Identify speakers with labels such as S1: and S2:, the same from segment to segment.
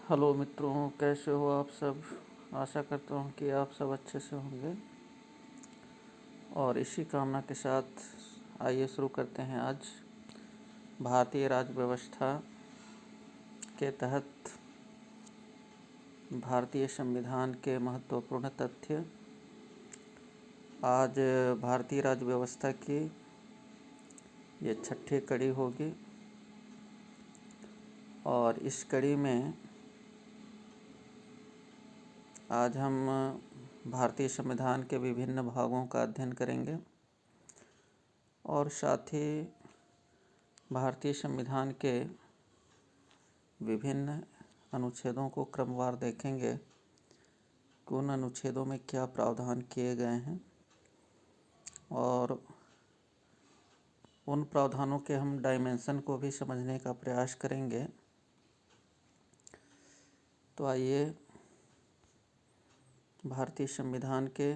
S1: Hello मित्रों, कैसे हो आप सब। आशा करता हूँ कि आप सब अच्छे से होंगे और इसी कामना के साथ आइए शुरू करते हैं आज भारतीय राज्य व्यवस्था के तहत भारतीय संविधान के महत्वपूर्ण तथ्य। आज भारतीय राज्य व्यवस्था की ये छठी कड़ी होगी और इस कड़ी में आज हम भारतीय संविधान के विभिन्न भागों का अध्ययन करेंगे और साथ ही भारतीय संविधान के विभिन्न अनुच्छेदों को क्रमवार देखेंगे कि उन अनुच्छेदों में क्या प्रावधान किए गए हैं और उन प्रावधानों के हम डायमेंशन को भी समझने का प्रयास करेंगे। तो आइए भारतीय संविधान के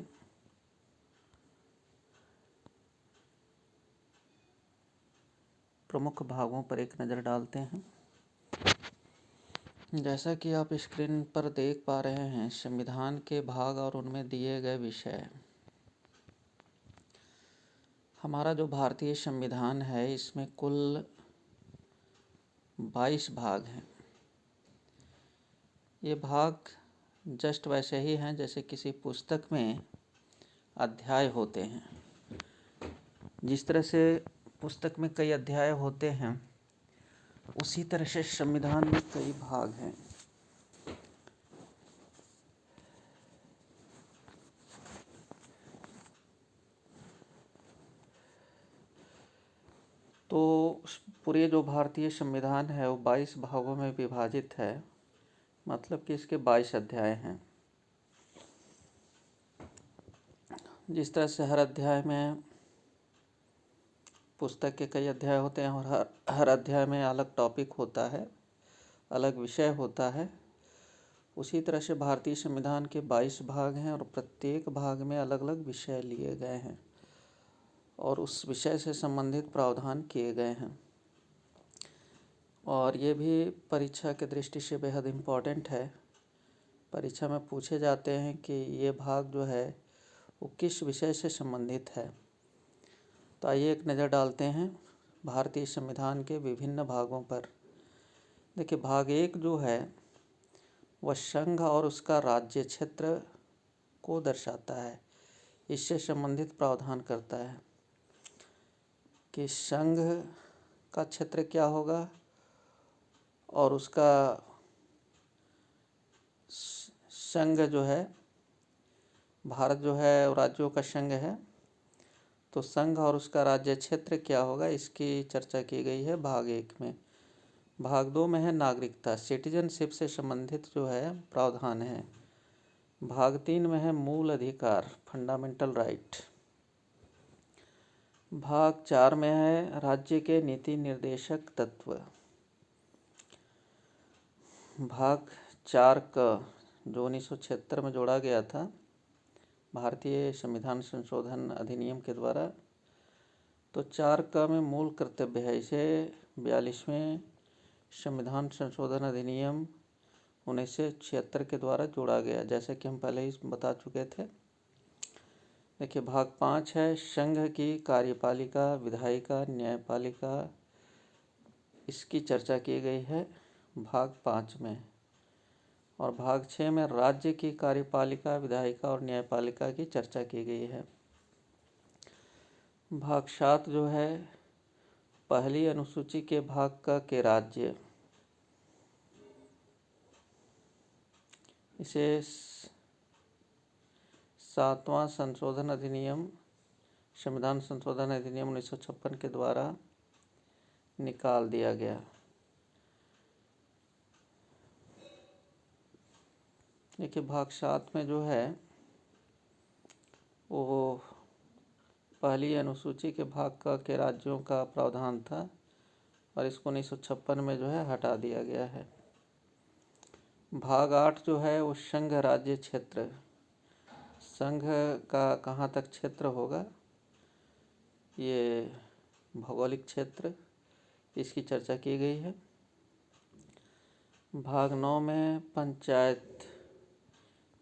S1: प्रमुख भागों पर एक नज़र डालते हैं। जैसा कि आप स्क्रीन पर देख पा रहे हैं, संविधान के भाग और उनमें दिए गए विषय। हमारा जो भारतीय संविधान है इसमें कुल 22 भाग हैं। ये भाग जस्ट वैसे ही हैं जैसे किसी पुस्तक में अध्याय होते हैं। जिस तरह से पुस्तक में कई अध्याय होते हैं, उसी तरह से संविधान में कई भाग हैं। तो पूरे जो भारतीय संविधान है वो 22 भागों में विभाजित है, मतलब कि इसके 22 अध्याय हैं। जिस तरह से हर अध्याय में पुस्तक के कई अध्याय होते हैं और हर अध्याय में अलग टॉपिक होता है, अलग विषय होता है, उसी तरह से भारतीय संविधान के 22 भाग हैं और प्रत्येक भाग में अलग अलग विषय लिए गए हैं और उस विषय से संबंधित प्रावधान किए गए हैं। और ये भी परीक्षा के दृष्टि से बेहद इम्पॉर्टेंट है। परीक्षा में पूछे जाते हैं कि ये भाग जो है वो किस विषय से संबंधित है। तो आइए एक नज़र डालते हैं भारतीय संविधान के विभिन्न भागों पर। देखिए, भाग 1 जो है वह संघ और उसका राज्य क्षेत्र को दर्शाता है। इससे संबंधित प्रावधान करता है कि संघ का क्षेत्र क्या होगा और उसका संघ जो है, भारत जो है राज्यों का संघ है, तो संघ और उसका राज्य क्षेत्र क्या होगा इसकी चर्चा की गई है भाग 1 में। भाग 2 में है नागरिकता, सिटीजनशिप से संबंधित जो है प्रावधान है। भाग 3 में है मूल अधिकार, फंडामेंटल राइट। भाग 4 में है राज्य के नीति निर्देशक तत्व। भाग 4 का जो 1976 में जोड़ा गया था भारतीय संविधान संशोधन अधिनियम के द्वारा, तो 4 का में मूल कर्तव्य है। इसे 42वें संविधान संशोधन अधिनियम 1976 के द्वारा जोड़ा गया, जैसे कि हम पहले ही बता चुके थे। देखिए, भाग 5 है संघ की कार्यपालिका, विधायिका, न्यायपालिका, इसकी चर्चा की गई है भाग 5 में। और भाग 6 में राज्य की कार्यपालिका, विधायिका और न्यायपालिका की चर्चा की गई है। भाग 7 जो है पहली अनुसूची के भाग का के राज्य, इसे 7वां संशोधन अधिनियम, संविधान संशोधन अधिनियम 1956 के द्वारा निकाल दिया गया। देखिए, भाग 7 में जो है वो पहली अनुसूची के भाग का के राज्यों का प्रावधान था और इसको 1956 में जो है हटा दिया गया है। भाग 8 जो है वो संघ राज्य क्षेत्र, संघ का कहाँ तक क्षेत्र होगा, ये भौगोलिक क्षेत्र, इसकी चर्चा की गई है। भाग 9 में पंचायत,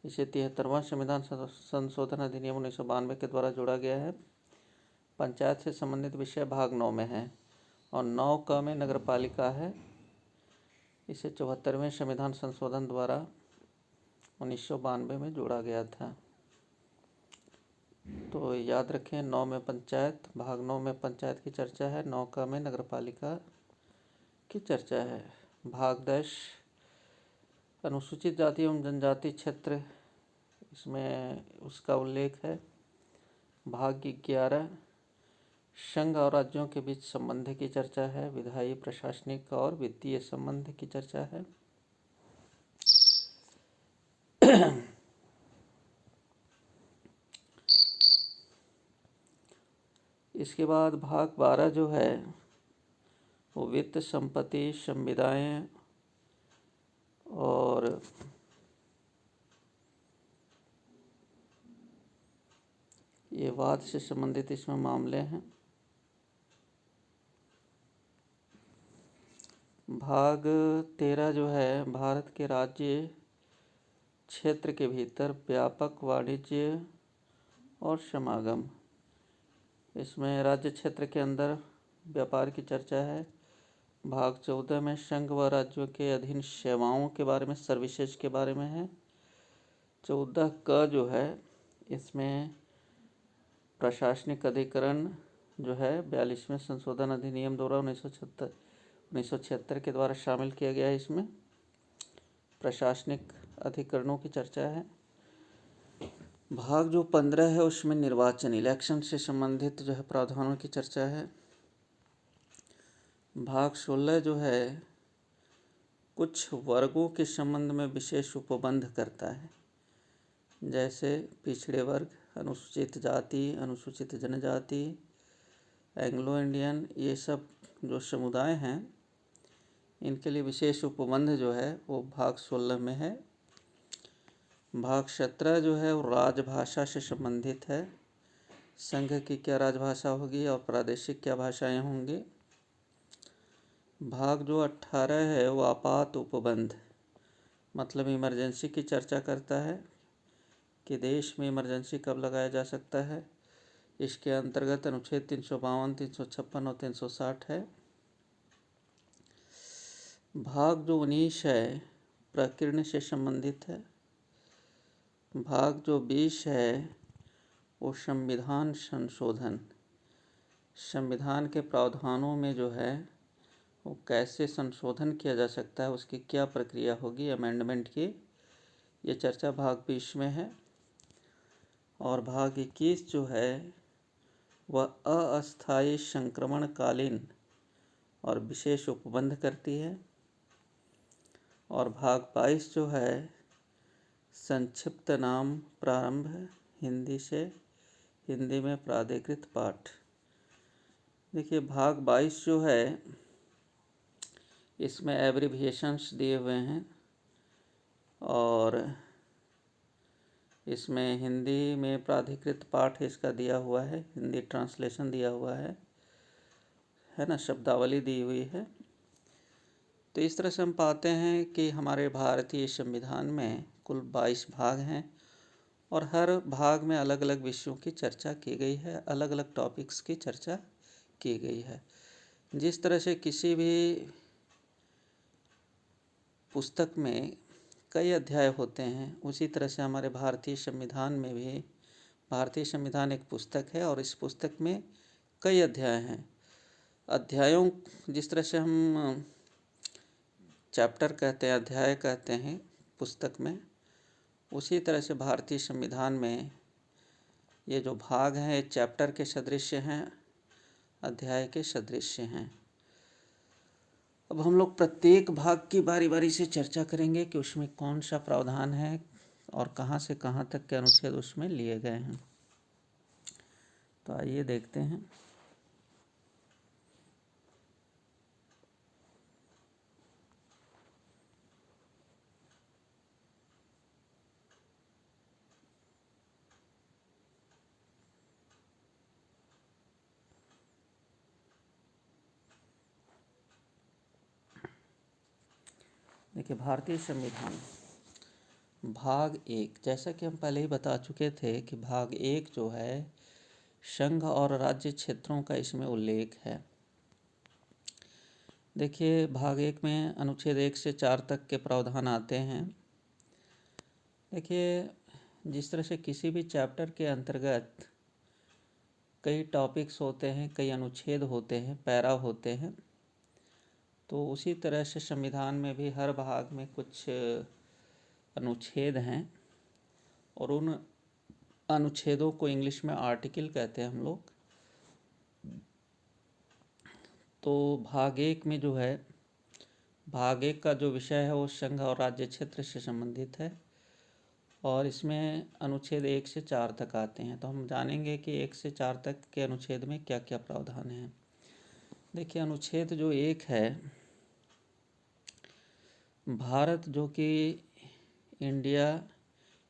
S1: इसे 73वां संविधान संशोधन अधिनियम 1992 के द्वारा जोड़ा गया है। पंचायत से संबंधित विषय भाग 9 में है। और 9 में नगरपालिका है, इसे 74वें संविधान संशोधन द्वारा 1992 में जोड़ा गया था। तो याद रखें, 9 में पंचायत, भाग 9 में पंचायत की चर्चा है, 9 में नगरपालिका की चर्चा है। भाग 10 अनुसूचित जाति एवं जनजाति क्षेत्र, इसमें उसका उल्लेख है। भाग 11 संघ और राज्यों के बीच संबंध की चर्चा है। विधायी, प्रशासनिक और वित्तीय संबंध की चर्चा है। इसके बाद भाग 12 जो है वो वित्त, संपत्ति, संविदाएं और ये वाद से संबंधित इसमें मामले हैं। भाग 13 जो है भारत के राज्य क्षेत्र के भीतर व्यापक वाणिज्य और समागम, इसमें राज्य क्षेत्र के अंदर व्यापार की चर्चा है। भाग 14 में संघ व राज्यों के अधीन सेवाओं के बारे में, सर्विसेज के बारे में है। 14 जो है इसमें प्रशासनिक अधिकरण जो है 42वें संशोधन अधिनियम द्वारा 1976 के द्वारा शामिल किया गया है। इसमें प्रशासनिक अधिकरणों की चर्चा है। भाग जो 15 है उसमें निर्वाचन, इलेक्शन से संबंधित जो है प्रावधानों की चर्चा है। भाग 16 जो है कुछ वर्गों के संबंध में विशेष उपबंध करता है, जैसे पिछड़े वर्ग, अनुसूचित जाति, अनुसूचित जनजाति, एंग्लो इंडियन, ये सब जो समुदाय हैं इनके लिए विशेष उपबंध जो है वो भाग 16 में है। भाग 17 जो है वो राजभाषा से संबंधित है। संघ की क्या राजभाषा होगी और प्रादेशिक क्या भाषाएं होंगी। भाग जो 18 है वो आपात उपबंध, मतलब इमरजेंसी की चर्चा करता है कि देश में इमरजेंसी कब लगाया जा सकता है। इसके अंतर्गत अनुच्छेद 352, 356 और 360 है। भाग जो 19 है प्रकीर्ण से संबंधित है। भाग जो 20 है वो संविधान संशोधन, संविधान के प्रावधानों में जो है वो कैसे संशोधन किया जा सकता है, उसकी क्या प्रक्रिया होगी अमेंडमेंट की, ये चर्चा भाग 20 में है। और भाग 21 जो है वह अस्थायी संक्रमणकालीन और विशेष उपबंध करती है। और भाग 22 जो है संक्षिप्त नाम प्रारंभ, हिंदी से, हिंदी में प्राधिकृत पाठ। देखिए भाग 22 जो है इसमें एब्रिविएशंस दिए हुए हैं और इसमें हिंदी में प्राधिकृत पाठ इसका दिया हुआ है, हिंदी ट्रांसलेशन दिया हुआ है ना, शब्दावली दी हुई है। तो इस तरह से हम पाते हैं कि हमारे भारतीय संविधान में कुल 22 भाग हैं और हर भाग में अलग अलग विषयों की चर्चा की गई है, अलग अलग टॉपिक्स की चर्चा की गई है। जिस तरह से किसी भी पुस्तक में कई अध्याय होते हैं, उसी तरह से हमारे भारतीय संविधान में भी, भारतीय संविधान एक पुस्तक है और इस पुस्तक में कई अध्याय हैं। अध्यायों, जिस तरह से हम चैप्टर कहते हैं, अध्याय कहते हैं पुस्तक में, उसी तरह से भारतीय संविधान में ये जो भाग हैं चैप्टर के सदृश हैं, अध्याय के सदृश हैं। अब हम लोग प्रत्येक भाग की बारी बारी से चर्चा करेंगे कि उसमें कौन सा प्रावधान है और कहाँ से कहाँ तक के अनुच्छेद उसमें लिए गए हैं। तो आइए देखते हैं। देखिए, भारतीय संविधान भाग 1, जैसा कि हम पहले ही बता चुके थे कि भाग 1 जो है संघ और राज्य क्षेत्रों का इसमें उल्लेख है। देखिए, भाग 1 में अनुच्छेद 1 से 4 तक के प्रावधान आते हैं। देखिए, जिस तरह से किसी भी चैप्टर के अंतर्गत कई टॉपिक्स होते हैं, कई अनुच्छेद होते हैं, पैरा होते हैं, तो उसी तरह से संविधान में भी हर भाग में कुछ अनुच्छेद हैं और उन अनुच्छेदों को इंग्लिश में आर्टिकल कहते हैं हम लोग। तो भाग 1 में जो है, भाग 1 का जो विषय है वो संघ और राज्य क्षेत्र से संबंधित है और इसमें अनुच्छेद 1 से 4 तक आते हैं। तो हम जानेंगे कि 1 से 4 तक के अनुच्छेद में क्या क्या प्रावधान हैं। देखिए, अनुच्छेद जो 1 है, भारत जो कि इंडिया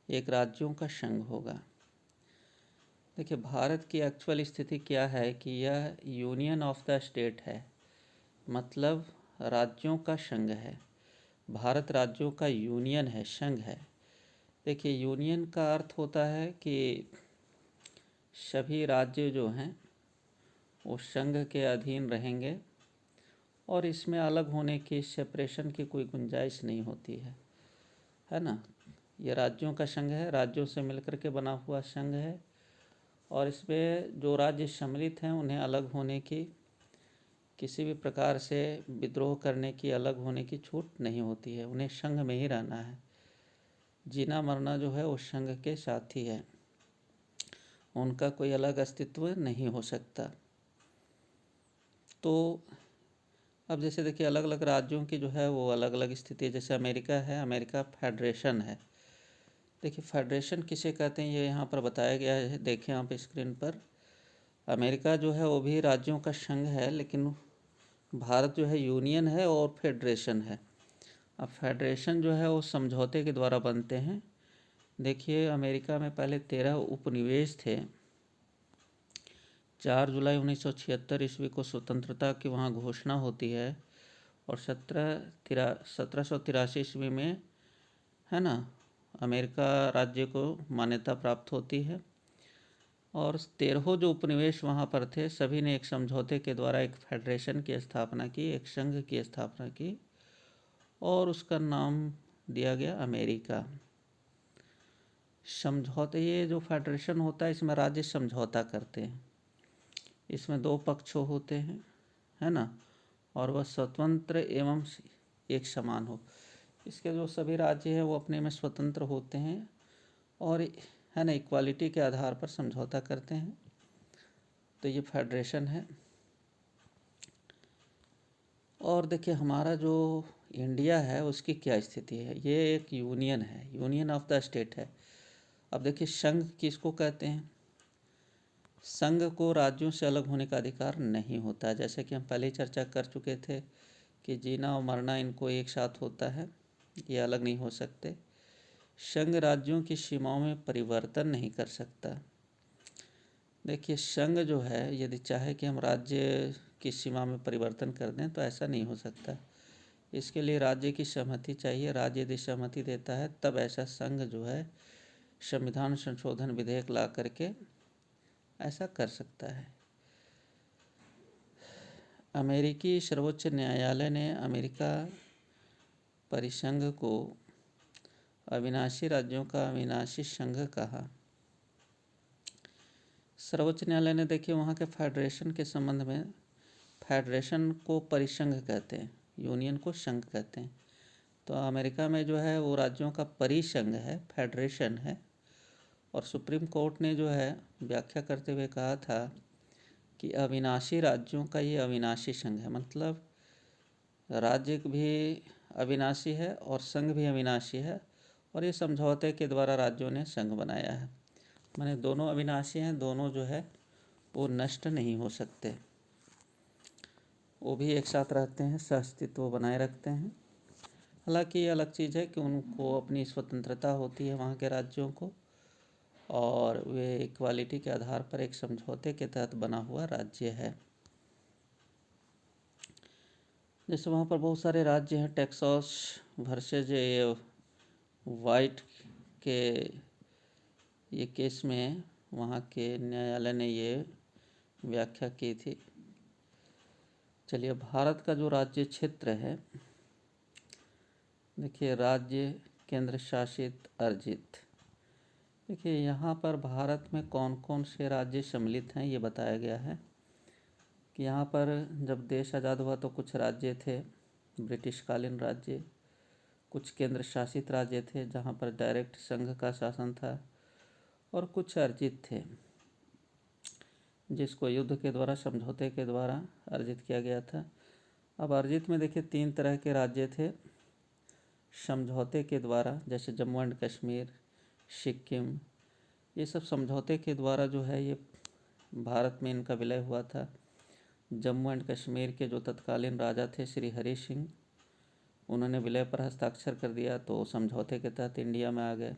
S1: एक राज्यों का संघ होगा। देखिए, भारत की एक्चुअल स्थिति क्या है कि यह यूनियन ऑफ द स्टेट है, मतलब राज्यों का संघ है। भारत राज्यों का यूनियन है, संघ है। देखिए, यूनियन का अर्थ होता है कि सभी राज्य जो हैं वो संघ के अधीन रहेंगे और इसमें अलग होने की, सेपरेशन की कोई गुंजाइश नहीं होती है ना। ये राज्यों का संघ है, राज्यों से मिलकर के बना हुआ संघ है और इसमें जो राज्य सम्मिलित हैं उन्हें अलग होने की, किसी भी प्रकार से विद्रोह करने की, अलग होने की छूट नहीं होती है। उन्हें संघ में ही रहना है, जीना मरना जो है वो संघ के साथ ही है, उनका कोई अलग अस्तित्व नहीं हो सकता। तो अब जैसे देखिए, अलग अलग राज्यों की जो है वो अलग अलग स्थिति है। जैसे अमेरिका है, अमेरिका फेडरेशन है। देखिए, फेडरेशन किसे कहते हैं ये यहाँ पर बताया गया है, देखें आप स्क्रीन पर। अमेरिका जो है वो भी राज्यों का संघ है, लेकिन भारत जो है यूनियन है और फेडरेशन है। अब फेडरेशन जो है वो समझौते के द्वारा बनते हैं। देखिए, अमेरिका में पहले 13 उपनिवेश थे। 4 जुलाई 1976 ईस्वी को स्वतंत्रता की वहाँ घोषणा होती है और 1783 ईस्वी में, है ना, अमेरिका राज्य को मान्यता प्राप्त होती है और 13 जो उपनिवेश वहाँ पर थे सभी ने एक समझौते के द्वारा एक फेडरेशन की स्थापना की, एक संघ की स्थापना की और उसका नाम दिया गया अमेरिका। समझौते, ये जो फेडरेशन होता है इसमें राज्य समझौता करते हैं, इसमें 2 पक्ष होते हैं, है ना, और वह स्वतंत्र एवं एक समान हो। इसके जो सभी राज्य हैं वो अपने में स्वतंत्र होते हैं और, है ना, इक्वालिटी के आधार पर समझौता करते हैं। तो ये फेडरेशन है। और देखिए, हमारा जो इंडिया है उसकी क्या स्थिति है। ये एक यूनियन है, यूनियन ऑफ द स्टेट है। अब देखिए, संघ किसको कहते हैं। संघ को राज्यों से अलग होने का अधिकार नहीं होता, जैसे कि हम पहले ही चर्चा कर चुके थे कि जीना और मरना इनको एक साथ होता है, ये अलग नहीं हो सकते। संघ राज्यों की सीमाओं में परिवर्तन नहीं कर सकता। देखिए, संघ जो है यदि चाहे कि हम राज्य की सीमा में परिवर्तन कर दें तो ऐसा नहीं हो सकता। इसके लिए राज्य की सहमति चाहिए। राज्य यदि सहमति देता है तब ऐसा संघ जो है संविधान संशोधन विधेयक ला करके ऐसा कर सकता है। अमेरिकी सर्वोच्च न्यायालय ने अमेरिका परिसंघ को अविनाशी राज्यों का अविनाशी संघ कहा। सर्वोच्च न्यायालय ने, देखिए, वहाँ के फेडरेशन के संबंध में, फेडरेशन को परिसंघ कहते हैं, यूनियन को संघ कहते हैं। तो अमेरिका में जो है वो राज्यों का परिसंघ है, फेडरेशन है। और सुप्रीम कोर्ट ने जो है व्याख्या करते हुए कहा था कि अविनाशी राज्यों का ये अविनाशी संघ है, मतलब राज्य भी अविनाशी है और संघ भी अविनाशी है और ये समझौते के द्वारा राज्यों ने संघ बनाया है। माने दोनों अविनाशी हैं, दोनों जो है वो नष्ट नहीं हो सकते, वो भी एक साथ रहते हैं, सहअस्तित्व बनाए रखते हैं। हालांकि ये अलग चीज़ है कि उनको अपनी स्वतंत्रता होती है वहाँ के राज्यों को, और वे इक्वालिटी के आधार पर एक समझौते के तहत बना हुआ राज्य है। जैसे वहाँ पर बहुत सारे राज्य हैं, टेक्सास वर्सेज ये वाइट के ये केस में वहाँ के न्यायालय ने ये व्याख्या की थी। चलिए, भारत का जो राज्य क्षेत्र है, देखिए राज्य केंद्र शासित अर्जित। देखिए यहाँ पर भारत में कौन कौन से राज्य सम्मिलित हैं ये बताया गया है कि यहाँ पर जब देश आज़ाद हुआ तो कुछ राज्य थे ब्रिटिशकालीन राज्य, कुछ केंद्र शासित राज्य थे जहाँ पर डायरेक्ट संघ का शासन था, और कुछ अर्जित थे जिसको युद्ध के द्वारा, समझौते के द्वारा अर्जित किया गया था। अब अर्जित में देखिए 3 तरह के राज्य थे। समझौते के द्वारा, जैसे जम्मू एंड कश्मीर, सिक्किम, ये सब समझौते के द्वारा जो है ये भारत में इनका विलय हुआ था। जम्मू एंड कश्मीर के जो तत्कालीन राजा थे श्री हरि सिंह, उन्होंने विलय पर हस्ताक्षर कर दिया तो समझौते के तहत इंडिया में आ गए।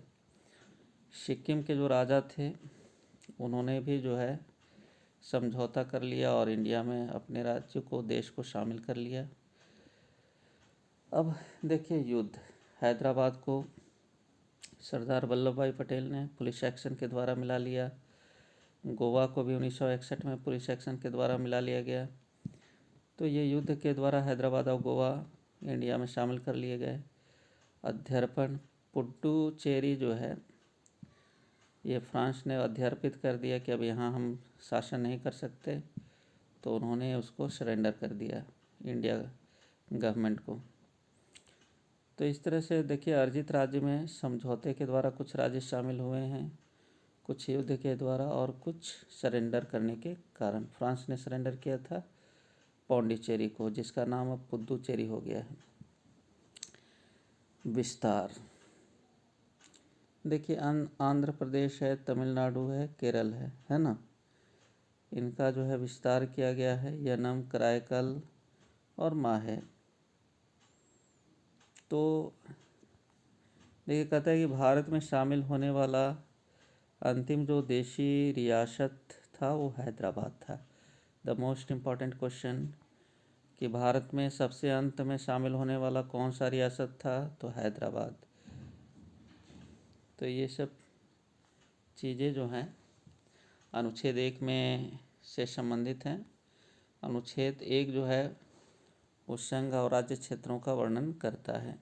S1: सिक्किम के जो राजा थे उन्होंने भी जो है समझौता कर लिया और इंडिया में अपने राज्य को, देश को शामिल कर लिया। अब देखिए युद्ध, हैदराबाद को सरदार वल्लभ भाई पटेल ने पुलिस एक्शन के द्वारा मिला लिया। गोवा को भी 1961 में पुलिस एक्शन के द्वारा मिला लिया गया। तो ये युद्ध के द्वारा हैदराबाद और गोवा इंडिया में शामिल कर लिए गए। अध्यर्पण, पुडुचेरी जो है ये फ्रांस ने अध्यर्पित कर दिया कि अब यहाँ हम शासन नहीं कर सकते, तो उन्होंने उसको सरेंडर कर दिया इंडिया गवर्नमेंट को। तो इस तरह से देखिए अर्जित राज्य में समझौते के द्वारा कुछ राज्य शामिल हुए हैं, कुछ युद्ध के द्वारा और कुछ सरेंडर करने के कारण। फ्रांस ने सरेंडर किया था पौंडीचेरी को, जिसका नाम अब पुदुचेरी हो गया है। विस्तार, देखिए आंध्र प्रदेश है, तमिलनाडु है, केरल है ना, इनका जो है विस्तार किया गया है। यनम, कराईकल और माहे। तो देखिए कहता है कि भारत में शामिल होने वाला अंतिम जो देशी रियासत था वो हैदराबाद था। द मोस्ट इम्पॉर्टेंट क्वेश्चन कि भारत में सबसे अंत में शामिल होने वाला कौन सा रियासत था, तो हैदराबाद। तो ये सब चीज़ें जो हैं अनुच्छेद 1 में से संबंधित हैं। अनुच्छेद 1 जो है वो संघ और राज्य क्षेत्रों का वर्णन करता है।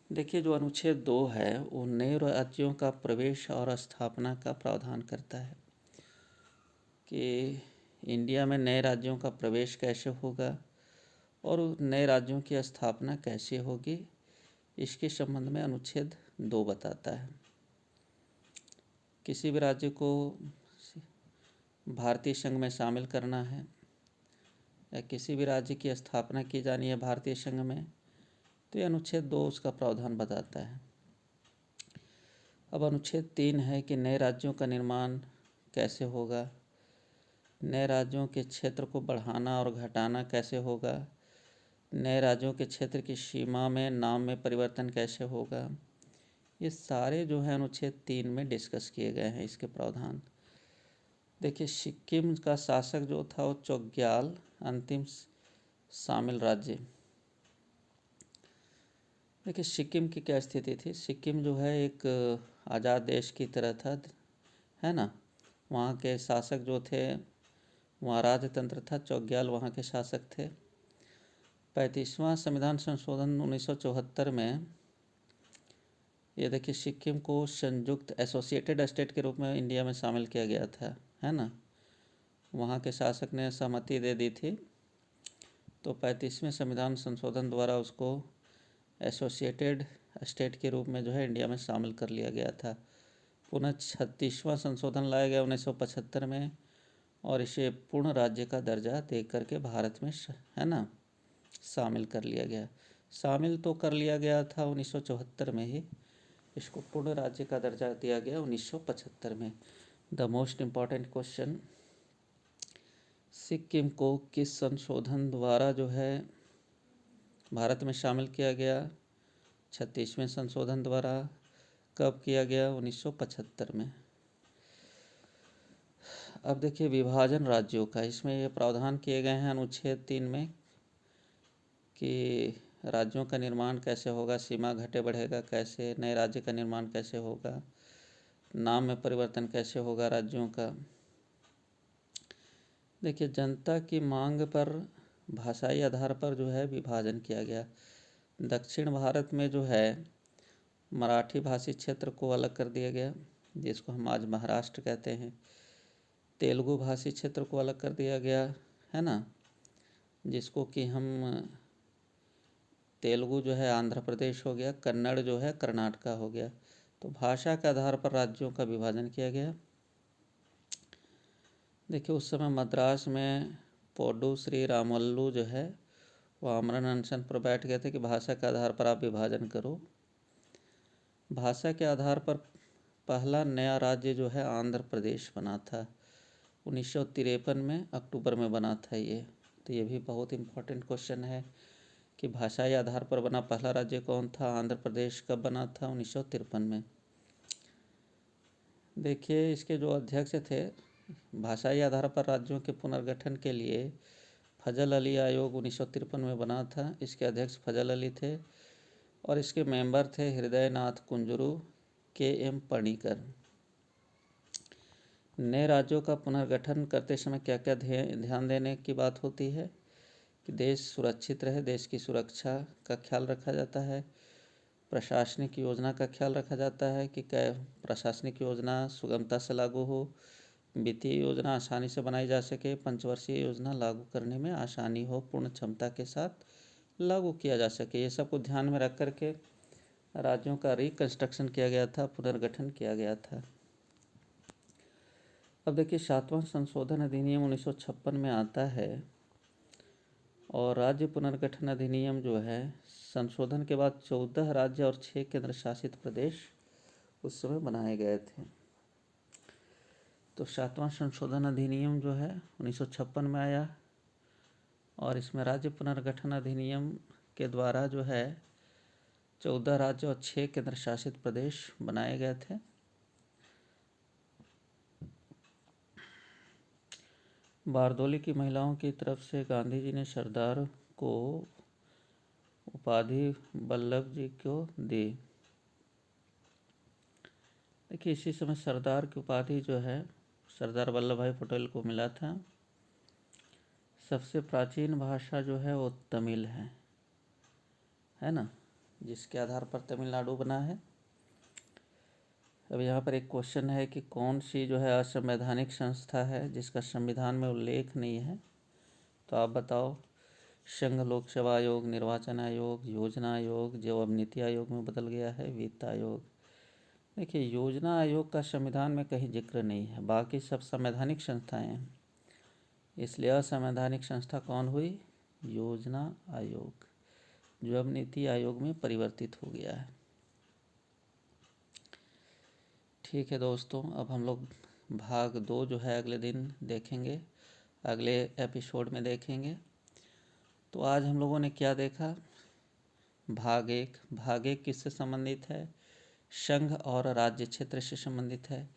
S1: देखिए जो अनुच्छेद 2 है वो नए राज्यों का प्रवेश और स्थापना का प्रावधान करता है कि इंडिया में नए राज्यों का प्रवेश कैसे होगा और नए राज्यों की स्थापना कैसे होगी, इसके संबंध में अनुच्छेद 2 बताता है। किसी भी राज्य को भारतीय संघ में शामिल करना है या किसी भी राज्य की स्थापना की जानी है भारतीय संघ में, तो ये अनुच्छेद 2 उसका प्रावधान बताता है। अब अनुच्छेद 3 है कि नए राज्यों का निर्माण कैसे होगा, नए राज्यों के क्षेत्र को बढ़ाना और घटाना कैसे होगा, नए राज्यों के क्षेत्र की सीमा में, नाम में परिवर्तन कैसे होगा, ये सारे जो है अनुच्छेद 3 में डिस्कस किए गए हैं इसके प्रावधान। देखिए सिक्किम का शासक जो था वो चोग्याल, अंतिम शामिल राज्य। देखिए सिक्किम की क्या स्थिति थी, सिक्किम जो है एक आज़ाद देश की तरह था, है ना। वहाँ के शासक जो थे, वहाँ राजतंत्र था, चोग्याल वहाँ के शासक थे। 35वां संविधान संशोधन 1974 में ये देखिए सिक्किम को संयुक्त एसोसिएटेड स्टेट के रूप में इंडिया में शामिल किया गया था, है ना। वहाँ के शासक ने सहमति दे दी थी, तो 35वें संविधान संशोधन द्वारा उसको एसोसिएटेड स्टेट के रूप में जो है इंडिया में शामिल कर लिया गया था। पुनः 36वां संशोधन लाया गया 1975 में और इसे पूर्ण राज्य का दर्जा दे करके भारत में, है ना, शामिल कर लिया गया। शामिल तो कर लिया गया था 1974 में ही, इसको पूर्ण राज्य का दर्जा दिया गया 1975 में। The most important question, Sikkim को किस संशोधन द्वारा जो है भारत में शामिल किया गया, 36वें संशोधन द्वारा। कब किया गया, 1975 में। अब देखिए विभाजन राज्यों का, इसमें ये प्रावधान किए गए हैं अनुच्छेद 3 में कि राज्यों का निर्माण कैसे होगा, सीमा घटे बढ़ेगा कैसे, नए राज्य का निर्माण कैसे होगा, नाम में परिवर्तन कैसे होगा राज्यों का। देखिए जनता की मांग पर भाषाई आधार पर जो है विभाजन किया गया। दक्षिण भारत में जो है मराठी भाषी क्षेत्र को अलग कर दिया गया, जिसको हम आज महाराष्ट्र कहते हैं। तेलुगु भाषी क्षेत्र को अलग कर दिया गया है ना, जिसको कि हम तेलुगु जो है आंध्र प्रदेश हो गया, कन्नड़ जो है कर्नाटका हो गया। तो भाषा के आधार पर राज्यों का विभाजन किया गया। देखिए उस समय मद्रास में पोडू श्री रामल्लू जो है वो आमरण अनशन पर बैठ गए थे कि भाषा के आधार पर आप विभाजन करो। भाषा के आधार पर पहला नया राज्य जो है आंध्र प्रदेश बना था 1953 में, अक्टूबर में बना था ये। तो ये भी बहुत इम्पोर्टेंट क्वेश्चन है कि भाषाई आधार पर बना पहला राज्य कौन था। आंध्र प्रदेश कब बना था? 1953 में। देखिए इसके जो अध्यक्ष थे, भाषाई आधार पर राज्यों के पुनर्गठन के लिए फजल अली आयोग 1953 में बना था। इसके अध्यक्ष फजल अली थे और इसके मेंबर थे हृदयनाथ कुंजरू, के.एम. पणिकर। नए राज्यों का पुनर्गठन करते समय क्या क्या ध्यान देने की बात होती है कि देश सुरक्षित रहे, देश की सुरक्षा का ख्याल रखा जाता है, प्रशासनिक योजना का ख्याल रखा जाता है कि क्या प्रशासनिक योजना सुगमता से लागू हो, वित्तीय योजना आसानी से बनाई जा सके, पंचवर्षीय योजना लागू करने में आसानी हो, पूर्ण क्षमता के साथ लागू किया जा सके। ये सब को ध्यान में रख करके राज्यों का रिकंस्ट्रक्शन किया गया था, पुनर्गठन किया गया था। अब देखिए 7वां संशोधन अधिनियम 1956 में आता है और राज्य पुनर्गठन अधिनियम जो है संशोधन के बाद 14 राज्य और 6 केंद्र शासित प्रदेश उस समय बनाए गए थे। तो 7वां संशोधन अधिनियम जो है 1956 में आया और इसमें राज्य पुनर्गठन अधिनियम के द्वारा जो है 14 राज्य और 6 केंद्र शासित प्रदेश बनाए गए थे। बारदोली की महिलाओं की तरफ से गांधी जी ने सरदार को उपाधि वल्लभ जी को दी। देखिए इसी समय सरदार की उपाधि जो है सरदार वल्लभ भाई पटेल को मिला था। सबसे प्राचीन भाषा जो है वो तमिल है ना, जिसके आधार पर तमिलनाडु बना है। अब यहाँ पर एक क्वेश्चन है कि कौन सी जो है असंवैधानिक संस्था है जिसका संविधान में उल्लेख नहीं है, तो आप बताओ। संघ लोक सेवा आयोग, निर्वाचन आयोग, योजना आयोग जो अब नीति आयोग में बदल गया है, वित्त आयोग। देखिए योजना आयोग का संविधान में कहीं जिक्र नहीं है, बाकी सब संवैधानिक संस्थाएं हैं, इसलिए असंवैधानिक संस्था कौन हुई? योजना आयोग, जो अब नीति आयोग में परिवर्तित हो गया है। ठीक है दोस्तों, अब हम लोग भाग 2 जो है अगले दिन देखेंगे, अगले एपिसोड में देखेंगे। तो आज हम लोगों ने क्या देखा? भाग 1। भाग 1 किससे संबंधित है? संघ और राज्य क्षेत्र से संबंधित है।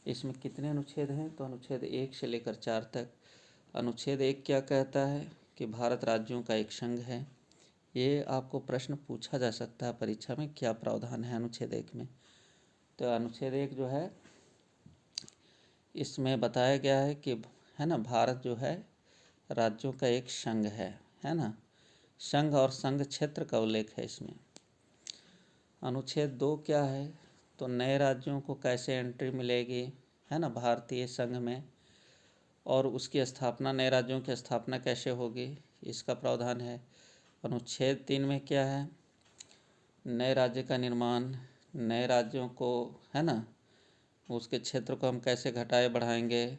S1: इसमें कितने अनुच्छेद हैं? तो अनुच्छेद 1 से लेकर 4 तक। अनुच्छेद 1 क्या कहता है कि भारत राज्यों का एक संघ है। ये आपको प्रश्न पूछा जा सकता है परीक्षा में, क्या प्रावधान है अनुच्छेद 1 में। तो अनुच्छेद 1 जो है इसमें बताया गया है कि है ना, भारत जो है राज्यों का एक संघ है ना। संघ और संघ क्षेत्र का उल्लेख है इसमें। अनुच्छेद 2 क्या है? तो नए राज्यों को कैसे एंट्री मिलेगी, है ना, भारतीय संघ में, और उसकी स्थापना, नए राज्यों की स्थापना कैसे होगी, इसका प्रावधान है। अनुच्छेद 3 में क्या है? नए राज्य का निर्माण, नए राज्यों को, है ना, उसके क्षेत्र को हम कैसे घटाए बढ़ाएंगे,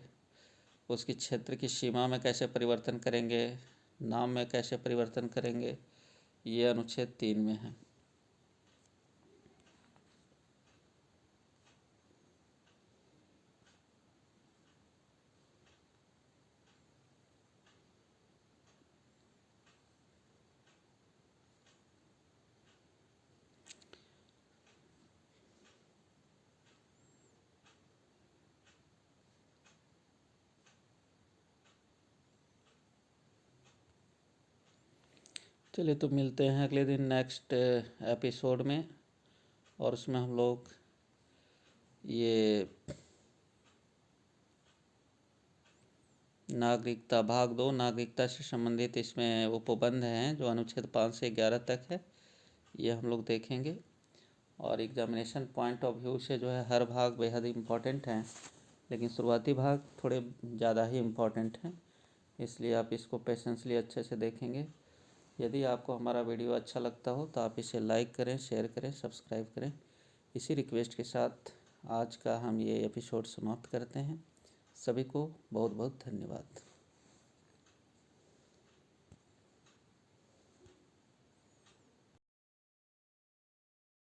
S1: उसकी क्षेत्र की सीमा में कैसे परिवर्तन करेंगे, नाम में कैसे परिवर्तन करेंगे, ये अनुच्छेद 3 में है। चलिए तो मिलते हैं अगले दिन नेक्स्ट एपिसोड में, और उसमें हम लोग ये नागरिकता भाग 2 नागरिकता से संबंधित इसमें उपबंध हैं जो अनुच्छेद 5 से 11 तक है, ये हम लोग देखेंगे। और एग्जामिनेशन पॉइंट ऑफ व्यू से जो है हर भाग बेहद इम्पॉर्टेंट हैं, लेकिन शुरुआती भाग थोड़े ज़्यादा ही इम्पॉर्टेंट हैं, इसलिए आप इसको पेशेंसली अच्छे से देखेंगे। यदि आपको हमारा वीडियो अच्छा लगता हो तो आप इसे लाइक करें, शेयर करें, सब्सक्राइब करें। इसी रिक्वेस्ट के साथ आज का हम ये एपिसोड समाप्त करते हैं। सभी को बहुत बहुत धन्यवाद।